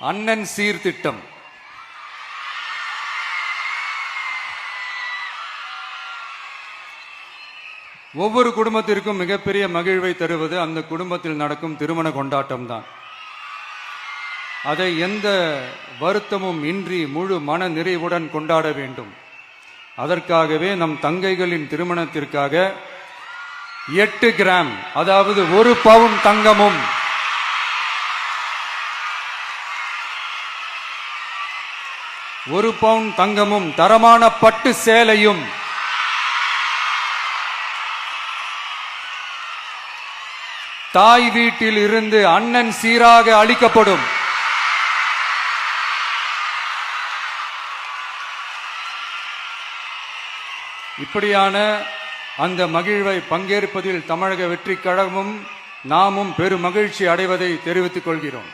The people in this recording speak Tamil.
அண்ணன் சீர்திட்டம். ஒவ்வொரு குடும்பத்திற்கும் மிகப்பெரிய மகிழ்வை தருவது அந்த குடும்பத்தில் நடக்கும் திருமண கொண்டாட்டம் தான். அதை எந்த வருத்தமும் இன்றி முழு மன நிறைவுடன் கொண்டாட வேண்டும். அதற்காகவே நம் தங்கைகளின் திருமணத்திற்காக 8 கிராம், அதாவது 1 பவுன் தங்கமும் 1 பவுன் தங்கமும் தரமான பட்டு சேலையும் தாய் வீட்டில் இருந்து அண்ணன் சீராக அளிக்கப்படும். இப்படியான அந்த மகிழ்வை பங்கேற்பதில் தமிழக வெற்றிக் கழகமும் நாமும் பெரும் மகிழ்ச்சி அடைவதை தெரிவித்துக் கொள்கிறோம்.